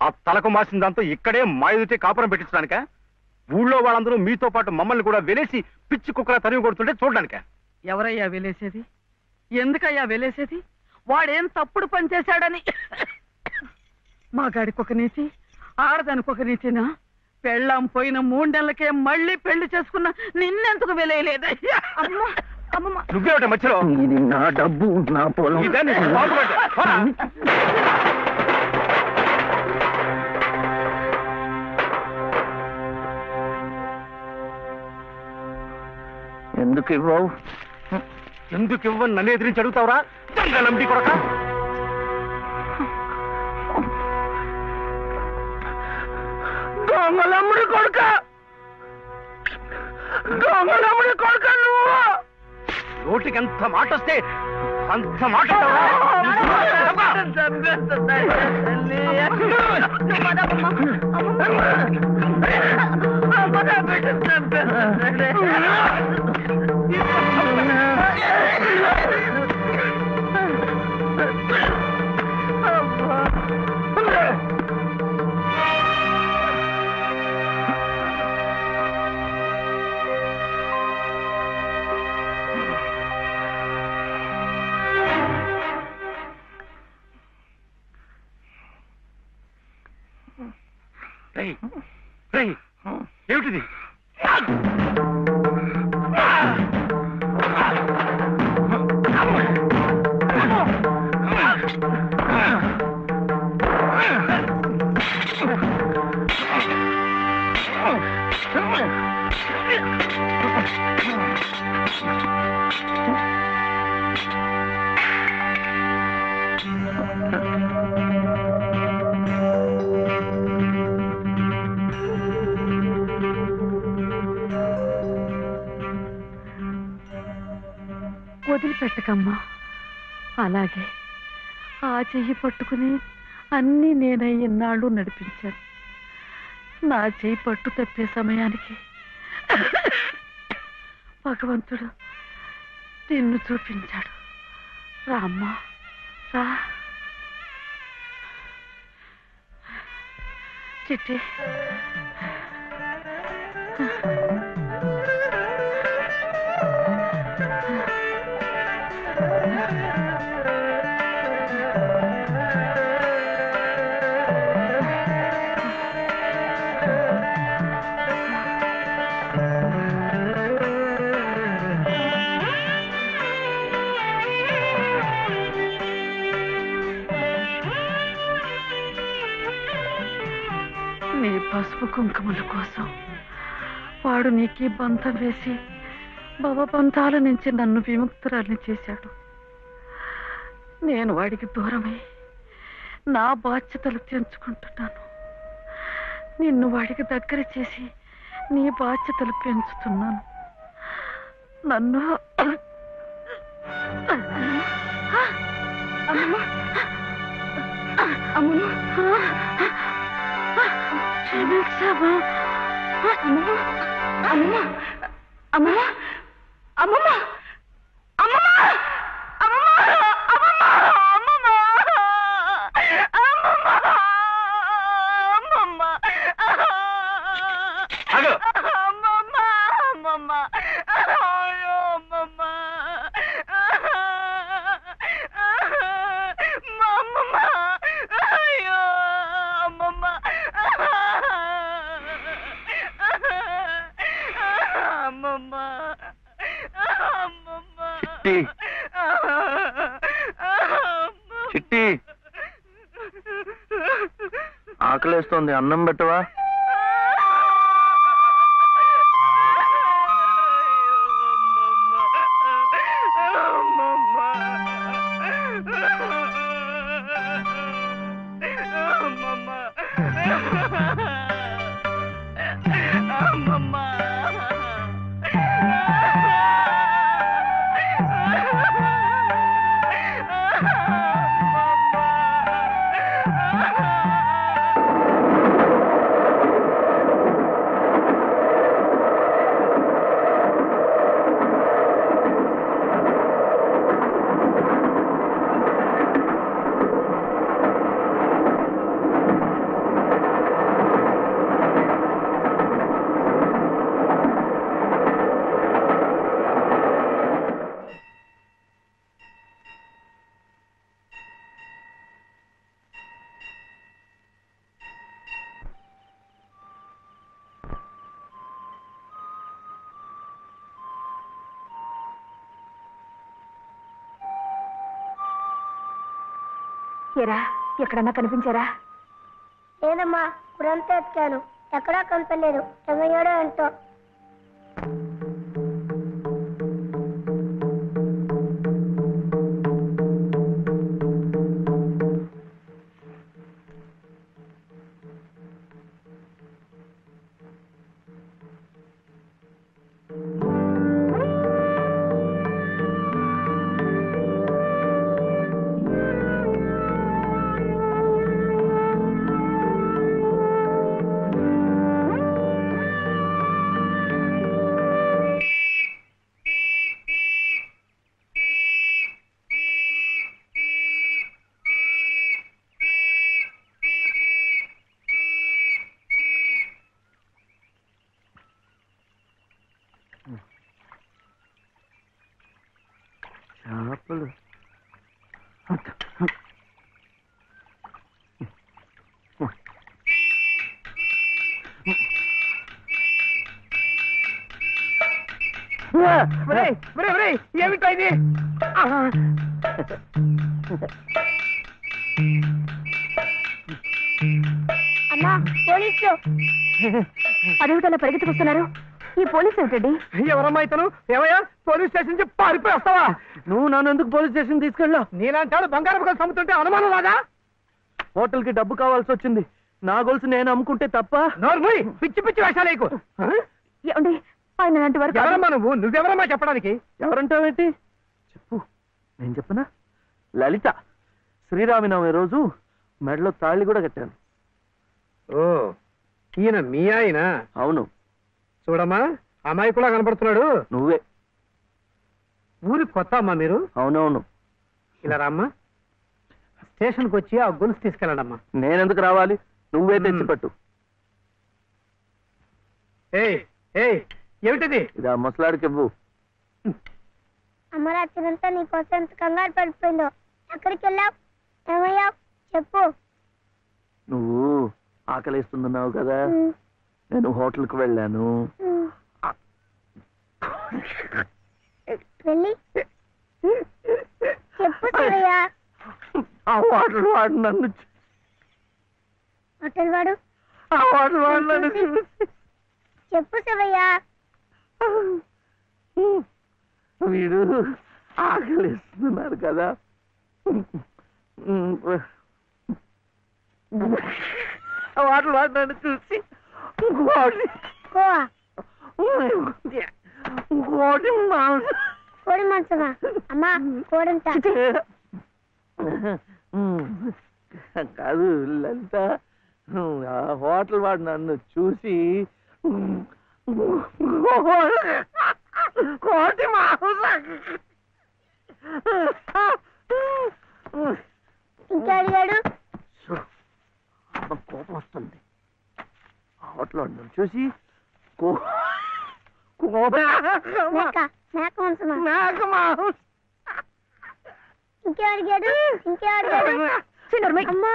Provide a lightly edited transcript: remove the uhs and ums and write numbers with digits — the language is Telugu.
ఆ తలకు మాసిన దాంతో ఇక్కడే మాయుడితే కాపురం పెట్టించడానిక? ఊళ్ళో వాళ్ళందరూ మీతో పాటు మమ్మల్ని కూడా వెలేసి పిచ్చి కుక్కలా తరిమి కొడుతుంటే చూడడానిక? ఎవరయ్యా వెలేసేది? ఎందుకయ్యా వెలేసేది? వాడేం తప్పుడు పని చేశాడని మా గాడికి ఒక నీతి, ఆడదానికి ఒక నీతినా? పెళ్ళాం పోయిన 3 నెలలకే మళ్ళీ పెళ్లి చేసుకున్న నిన్నెందుకు వెలేయలేదయ్యా? అమ్మా అమ్మమ్మ, నువ్వేమిట మధ్యలో? ఇది నా డబ్బు, నా పొలం. ఎందుకు ఇవ్వవు? ఎందుకు ఇవ్వని నన్ను ఎదిరించి అడుగుతావురా? నంబి కొడక, దొంగలమ్ముడి కొడుక, దొంగలమ్ముడి కొడుక నువ్వు! నోటికి ఎంత మాట వస్తే అంత మాట. ఏమిటిది? వదిలిపెట్టకమ్మా. అలాగే ఆ చెయ్యి పట్టుకుని అన్నీ నేనే ఇన్నాళ్ళు నడిపించాను. నా చెయ్యి పట్టు తప్పే సమయానికి భగవంతుడు నిన్ను చూపించాడు. రామ్మా రా. చిట్టి, నీ పసుపు కుంకుమల కోసం వాడు నీకు బంధం వేసి భవబంధాల నుంచి నన్ను విముక్తురాల్ని చేశాడు. నేను వాడికి దూరమై నా బాధ్యతలు తెంచుకుంటున్నాను. నిన్ను వాడికి దగ్గర చేసి నీ బాధ్యతలు పెంచుతున్నాను. నన్ను క్షమించవా? అమ్మమ్మ అమ్మమ్మ అమ్మమ్మ అమ్మమ్మ చిట్టి, ఆకలేస్తోంది, అన్నం పెట్టవా? ఏరా ఎక్కడన్నా కనిపించారా? లేదమ్మా, ఊరంతా ఎత్తాను, ఎక్కడా కనపడలేదు. ఏమయ్యాడో ఏంటో. చేపలు ఏమిటా ఇది? అమ్మా, పోలీసులు. అదేమిటలా పరిగెత్తుకొస్తున్నారు? ఈ పోలీసు ఏమిటండి? ఎవరమ్మా ఇతను? ఏమయ్యా, పోలీస్ స్టేషన్ నుంచి పారిపోయి వస్తావా? నువ్వు నన్ను ఎందుకు పోలీస్ స్టేషన్ తీసుకెళ్ళావు? నీలాంటాడు బంగారం కలిసి అమ్ముతుంటే అనుమానం రాదా? హోటల్ కి డబ్బు కావాల్సి వచ్చింది. నా గొలుసు నేను అమ్ముకుంటే తప్ప? నోర్మూయ్, పిచ్చి పిచ్చి వేషాలేకు. ఏమండి ఆయన లాంటి వారు కాదు. ఎవరమ్మా నువ్వెవరమ్మా చెప్పడానికి? ఎవరంటావేంటి? చెప్పు, నేను చెప్పనా? లలిత. శ్రీరామనవమి రోజు మెడలో తాళి కూడా కట్టాను. ఓ, ఈయన మీ ఆయన? అవును. చూడమ్మా, అమ్మాయి కూడా కనపడుతున్నాడు. నువ్వే. ఊరికి కొత్త అమ్మా మీరు? అవునవును. ఇలా రామ్మా, స్టేషన్కి వచ్చి ఆ గొలుసు తీసుకెళ్ళండమ్మా. నేనెందుకు రావాలి? నువ్వే తెచ్చిపెట్టు. ఏయ్ ఏయ్, ఏమిటిది? ఇది ఆ ముసలాడికి ఇవ్వు. అమ్మ రాత్రంతా నీకోసం ఎంత కంగారు పడిపోయిందో. ఎక్కడికి వెళ్ళావు? ఏమయ్యావు చెప్పు. నువ్వు ఆకలిస్తున్నావు కదా, నేను హోటల్కి వెళ్ళాను. వెళ్ళి చెప్పు శివయ్య. ఆ హోటల్ వాడు నన్ను హోటల్ వాడు ఆ హోటల్ వాడు నన్ను చెప్పు శివయ్య. వీడు ఆకలిస్తున్నారు కదా, హోటల్ వాడు నన్ను చూసి ఇంకోటి కోవా ఇంకోటి కోడి మాంసమా? అమ్మా, కోడంతా. కాదు లలిత, ఆ హోటల్ వాడు నన్ను చూసి కోటి ఇంకా అడిగాడు. కోపం వస్తుంది. హోటల్ వాడు నన్ను చూసి మేక మాంసమా? ఇంకే అడిగాడు. ఇంకే అడిగాడు. అమ్మా